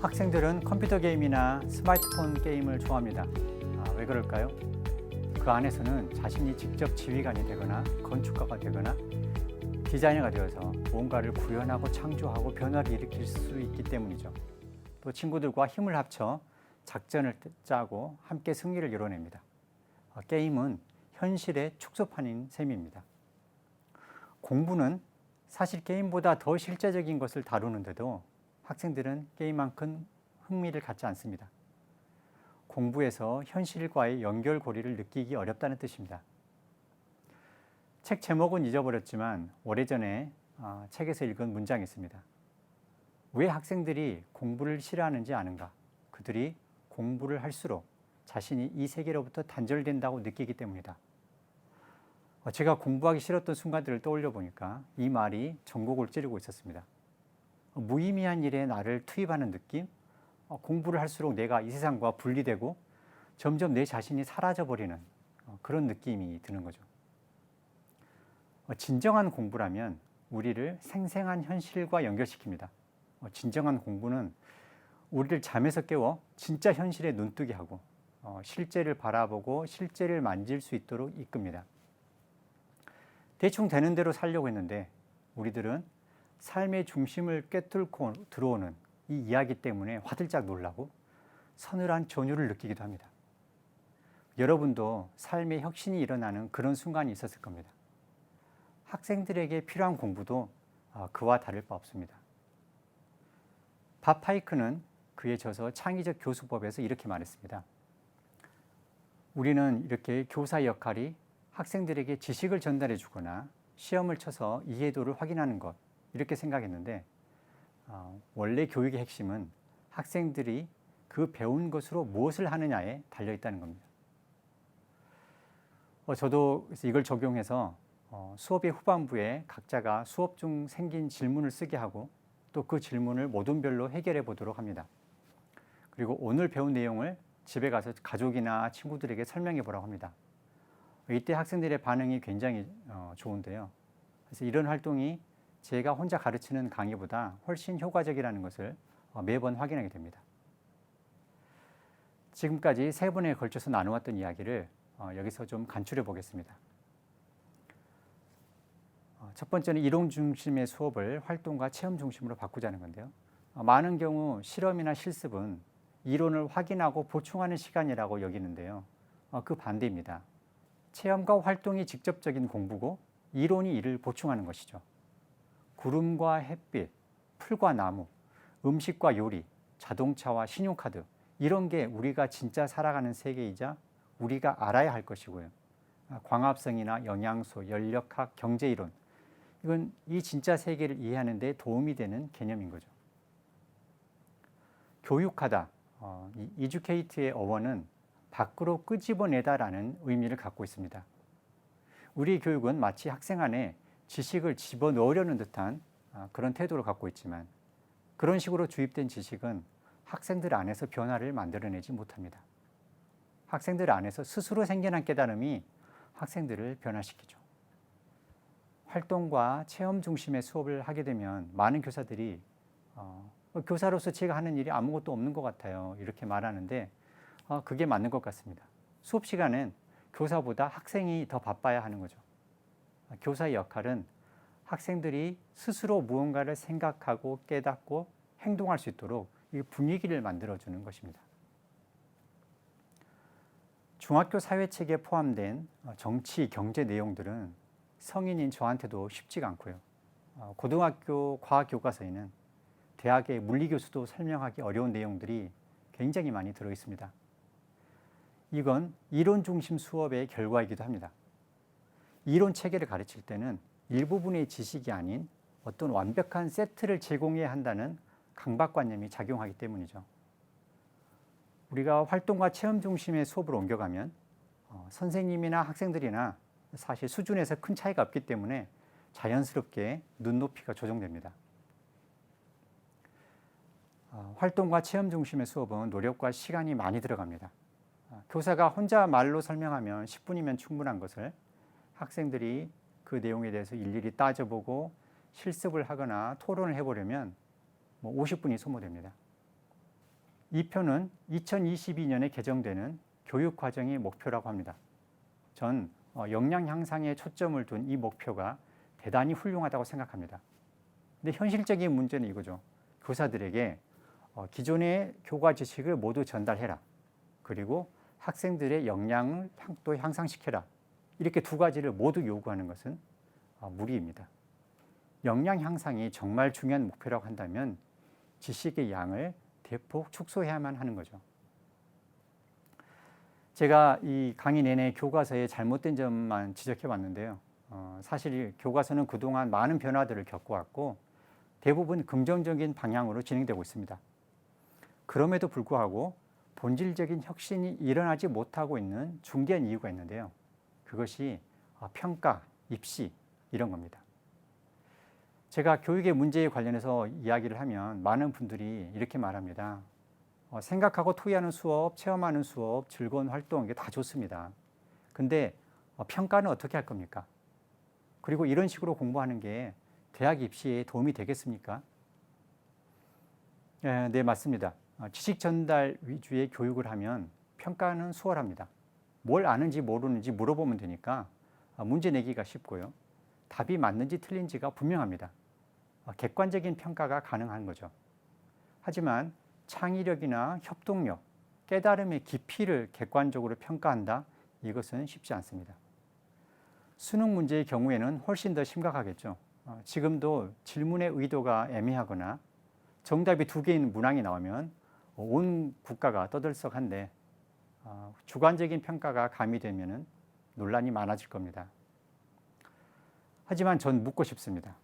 학생들은 컴퓨터 게임이나 스마트폰 게임을 좋아합니다. 왜 그럴까요? 그 안에서는 자신이 직접 지휘관이 되거나 건축가가 되거나 디자이너가 되어서 무언가를 구현하고 창조하고 변화를 일으킬 수 있기 때문이죠. 또 친구들과 힘을 합쳐 작전을 짜고 함께 승리를 이뤄냅니다. 게임은 현실의 축소판인 셈입니다. 공부는 사실 게임보다 더 실제적인 것을 다루는데도 학생들은 게임만큼 흥미를 갖지 않습니다. 공부에서 현실과의 연결고리를 느끼기 어렵다는 뜻입니다. 책 제목은 잊어버렸지만 오래전에 책에서 읽은 문장이 있습니다. 왜 학생들이 공부를 싫어하는지 아는가? 그들이 공부를 할수록 자신이 이 세계로부터 단절된다고 느끼기 때문이다. 제가 공부하기 싫었던 순간들을 떠올려 보니까 이 말이 전곡을 찌르고 있었습니다. 무의미한 일에 나를 투입하는 느낌? 공부를 할수록 내가 이 세상과 분리되고 점점 내 자신이 사라져버리는 그런 느낌이 드는 거죠. 진정한 공부라면 우리를 생생한 현실과 연결시킵니다. 진정한 공부는 우리를 잠에서 깨워 진짜 현실에 눈뜨게 하고 실제를 바라보고 실제를 만질 수 있도록 이끕니다. 대충 되는 대로 살려고 했는데 우리들은 삶의 중심을 꿰뚫고 들어오는 이 이야기 때문에 화들짝 놀라고 서늘한 전율을 느끼기도 합니다. 여러분도 삶의 혁신이 일어나는 그런 순간이 있었을 겁니다. 학생들에게 필요한 공부도 그와 다를 바 없습니다. 밥 하이크는 그의 저서 창의적 교수법에서 이렇게 말했습니다. 우리는 이렇게 교사의 역할이 학생들에게 지식을 전달해 주거나 시험을 쳐서 이해도를 확인하는 것 이렇게 생각했는데 원래 교육의 핵심은 학생들이 그 배운 것으로 무엇을 하느냐에 달려 있다는 겁니다. 저도 이걸 적용해서 수업의 후반부에 각자가 수업 중 생긴 질문을 쓰게 하고 또 그 질문을 모둠별로 해결해 보도록 합니다. 그리고 오늘 배운 내용을 집에 가서 가족이나 친구들에게 설명해 보라고 합니다. 이때 학생들의 반응이 굉장히 좋은데요. 그래서 이런 활동이 제가 혼자 가르치는 강의보다 훨씬 효과적이라는 것을 매번 확인하게 됩니다. 지금까지 3번에 걸쳐서 나누었던 이야기를 여기서 좀 간추려 보겠습니다. 첫 번째는 이론 중심의 수업을 활동과 체험 중심으로 바꾸자는 건데요. 많은 경우 실험이나 실습은 이론을 확인하고 보충하는 시간이라고 여기는데요. 그 반대입니다. 체험과 활동이 직접적인 공부고 이론이 이를 보충하는 것이죠. 구름과 햇빛, 풀과 나무, 음식과 요리, 자동차와 신용카드 이런 게 우리가 진짜 살아가는 세계이자 우리가 알아야 할 것이고요. 광합성이나 영양소, 연력학, 경제이론 이건 이 진짜 세계를 이해하는 데 도움이 되는 개념인 거죠. 교육하다, educate의 어원은 밖으로 끄집어내다라는 의미를 갖고 있습니다. 우리 교육은 마치 학생 안에 지식을 집어넣으려는 듯한 그런 태도를 갖고 있지만 그런 식으로 주입된 지식은 학생들 안에서 변화를 만들어내지 못합니다. 학생들 안에서 스스로 생겨난 깨달음이 학생들을 변화시키죠. 활동과 체험 중심의 수업을 하게 되면 많은 교사들이 교사로서 제가 하는 일이 아무것도 없는 것 같아요. 이렇게 말하는데 그게 맞는 것 같습니다. 수업 시간엔 교사보다 학생이 더 바빠야 하는 거죠. 교사의 역할은 학생들이 스스로 무언가를 생각하고 깨닫고 행동할 수 있도록 이 분위기를 만들어주는 것입니다. 중학교 사회책에 포함된 정치, 경제 내용들은 성인인 저한테도 쉽지가 않고요. 고등학교 과학교과서에는 대학의 물리교수도 설명하기 어려운 내용들이 굉장히 많이 들어 있습니다. 이건 이론 중심 수업의 결과이기도 합니다. 이론 체계를 가르칠 때는 일부분의 지식이 아닌 어떤 완벽한 세트를 제공해야 한다는 강박관념이 작용하기 때문이죠. 우리가 활동과 체험 중심의 수업을 옮겨가면 선생님이나 학생들이나 사실 수준에서 큰 차이가 없기 때문에 자연스럽게 눈높이가 조정됩니다. 활동과 체험 중심의 수업은 노력과 시간이 많이 들어갑니다. 교사가 혼자 말로 설명하면 10분이면 충분한 것을 학생들이 그 내용에 대해서 일일이 따져보고 실습을 하거나 토론을 해보려면 50분이 소모됩니다. 이 표는 2022년에 개정되는 교육 과정의 목표라고 합니다. 전 역량 향상에 초점을 둔 이 목표가 대단히 훌륭하다고 생각합니다. 근데 현실적인 문제는 이거죠. 교사들에게 기존의 교과 지식을 모두 전달해라. 그리고 학생들의 역량을 또 향상시켜라. 이렇게 두 가지를 모두 요구하는 것은 무리입니다. 역량 향상이 정말 중요한 목표라고 한다면 지식의 양을 대폭 축소해야만 하는 거죠. 제가 이 강의 내내 교과서의 잘못된 점만 지적해 왔는데요. 사실 교과서는 그동안 많은 변화들을 겪어왔고 대부분 긍정적인 방향으로 진행되고 있습니다. 그럼에도 불구하고 본질적인 혁신이 일어나지 못하고 있는 중대한 이유가 있는데요. 그것이 평가, 입시 이런 겁니다. 제가 교육의 문제에 관련해서 이야기를 하면 많은 분들이 이렇게 말합니다. 생각하고 토의하는 수업, 체험하는 수업, 즐거운 활동 이게 다 좋습니다. 근데 평가는 어떻게 할 겁니까? 그리고 이런 식으로 공부하는 게 대학 입시에 도움이 되겠습니까? 네, 맞습니다. 지식 전달 위주의 교육을 하면 평가는 수월합니다. 뭘 아는지 모르는지 물어보면 되니까 문제 내기가 쉽고요. 답이 맞는지 틀린지가 분명합니다. 객관적인 평가가 가능한 거죠. 하지만 창의력이나 협동력, 깨달음의 깊이를 객관적으로 평가한다? 이것은 쉽지 않습니다. 수능 문제의 경우에는 훨씬 더 심각하겠죠. 지금도 질문의 의도가 애매하거나 정답이 두 개인 문항이 나오면 온 국가가 떠들썩한데 주관적인 평가가 가미되면 논란이 많아질 겁니다. 하지만 전 묻고 싶습니다.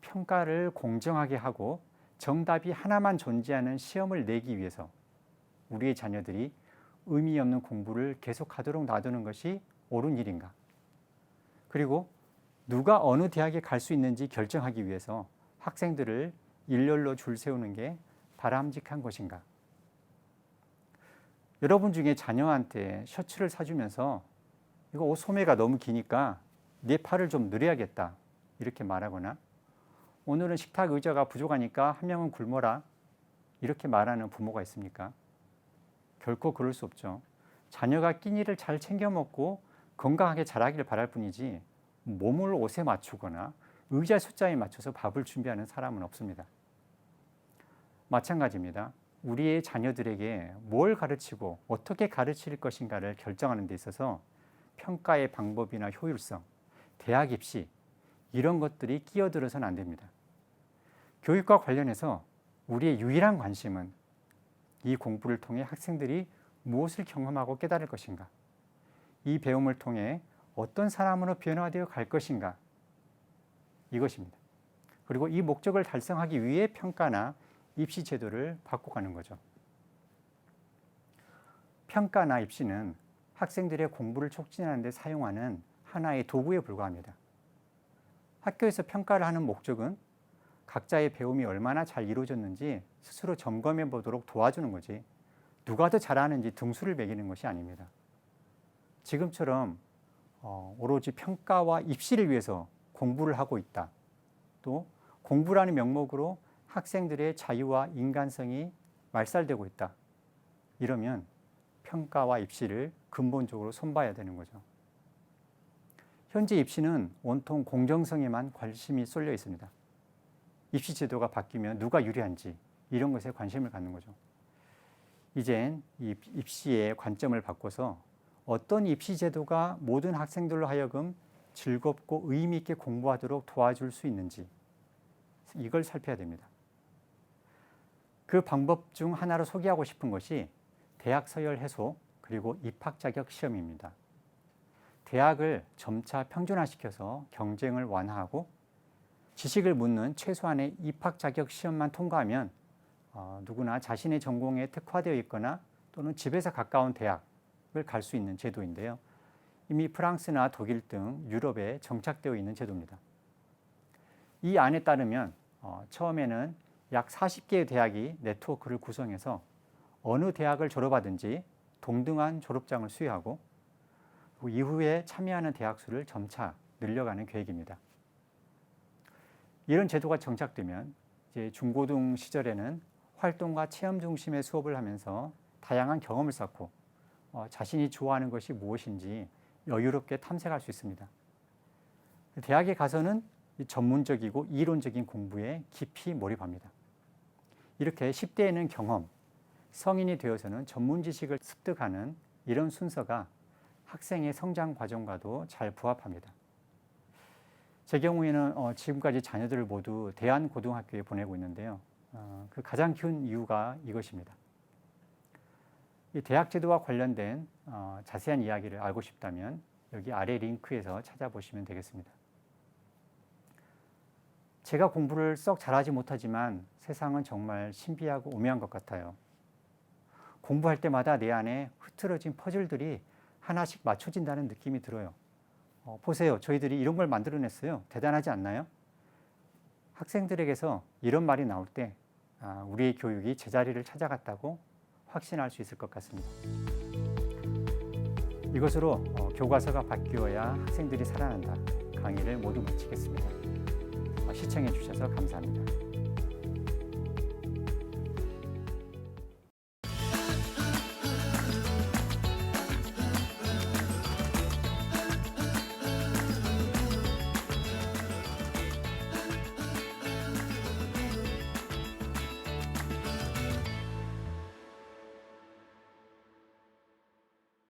평가를 공정하게 하고 정답이 하나만 존재하는 시험을 내기 위해서 우리의 자녀들이 의미 없는 공부를 계속하도록 놔두는 것이 옳은 일인가? 그리고 누가 어느 대학에 갈 수 있는지 결정하기 위해서 학생들을 일렬로 줄 세우는 게 바람직한 것인가? 여러분 중에 자녀한테 셔츠를 사주면서 이거 옷 소매가 너무 기니까 내 팔을 좀 늘려야겠다 이렇게 말하거나 오늘은 식탁 의자가 부족하니까 한 명은 굶어라 이렇게 말하는 부모가 있습니까? 결코 그럴 수 없죠. 자녀가 끼니를 잘 챙겨 먹고 건강하게 자라기를 바랄 뿐이지 몸을 옷에 맞추거나 의자 숫자에 맞춰서 밥을 준비하는 사람은 없습니다. 마찬가지입니다. 우리의 자녀들에게 뭘 가르치고 어떻게 가르칠 것인가를 결정하는 데 있어서 평가의 방법이나 효율성, 대학 입시 이런 것들이 끼어들어서는 안 됩니다. 교육과 관련해서 우리의 유일한 관심은 이 공부를 통해 학생들이 무엇을 경험하고 깨달을 것인가, 이 배움을 통해 어떤 사람으로 변화되어 갈 것인가 이것입니다. 그리고 이 목적을 달성하기 위해 평가나 입시 제도를 바꿔가는 거죠. 평가나 입시는 학생들의 공부를 촉진하는 데 사용하는 하나의 도구에 불과합니다. 학교에서 평가를 하는 목적은 각자의 배움이 얼마나 잘 이루어졌는지 스스로 점검해 보도록 도와주는 거지 누가 더 잘하는지 등수를 매기는 것이 아닙니다. 지금처럼 오로지 평가와 입시를 위해서 공부를 하고 있다. 또 공부라는 명목으로 학생들의 자유와 인간성이 말살되고 있다. 이러면 평가와 입시를 근본적으로 손봐야 되는 거죠. 현재 입시는 온통 공정성에만 관심이 쏠려 있습니다. 입시 제도가 바뀌면 누가 유리한지 이런 것에 관심을 갖는 거죠. 이젠 이 입시의 관점을 바꿔서 어떤 입시 제도가 모든 학생들로 하여금 즐겁고 의미 있게 공부하도록 도와줄 수 있는지 이걸 살펴야 됩니다. 그 방법 중 하나로 소개하고 싶은 것이 대학 서열 해소 그리고 입학 자격 시험입니다. 대학을 점차 평준화시켜서 경쟁을 완화하고 지식을 묻는 최소한의 입학 자격 시험만 통과하면 누구나 자신의 전공에 특화되어 있거나 또는 집에서 가까운 대학을 갈 수 있는 제도인데요. 이미 프랑스나 독일 등 유럽에 정착되어 있는 제도입니다. 이 안에 따르면 처음에는 약 40개의 대학이 네트워크를 구성해서 어느 대학을 졸업하든지 동등한 졸업장을 수여하고 그 이후에 참여하는 대학 수를 점차 늘려가는 계획입니다. 이런 제도가 정착되면 이제 중고등 시절에는 활동과 체험 중심의 수업을 하면서 다양한 경험을 쌓고 자신이 좋아하는 것이 무엇인지 여유롭게 탐색할 수 있습니다. 대학에 가서는 전문적이고 이론적인 공부에 깊이 몰입합니다. 이렇게 10대에는 경험, 성인이 되어서는 전문 지식을 습득하는 이런 순서가 학생의 성장 과정과도 잘 부합합니다. 제 경우에는 지금까지 자녀들을 모두 대한고등학교에 보내고 있는데요. 그 가장 큰 이유가 이것입니다. 이 대학 제도와 관련된 자세한 이야기를 알고 싶다면 여기 아래 링크에서 찾아보시면 되겠습니다. 제가 공부를 썩 잘하지 못하지만 세상은 정말 신비하고 오묘한 것 같아요. 공부할 때마다 내 안에 흐트러진 퍼즐들이 하나씩 맞춰진다는 느낌이 들어요. 보세요. 저희들이 이런 걸 만들어냈어요. 대단하지 않나요? 학생들에게서 이런 말이 나올 때 우리의 교육이 제자리를 찾아갔다고 확신할 수 있을 것 같습니다. 이것으로 교과서가 바뀌어야 학생들이 살아난다 강의를 모두 마치겠습니다. 시청해 주셔서 감사합니다.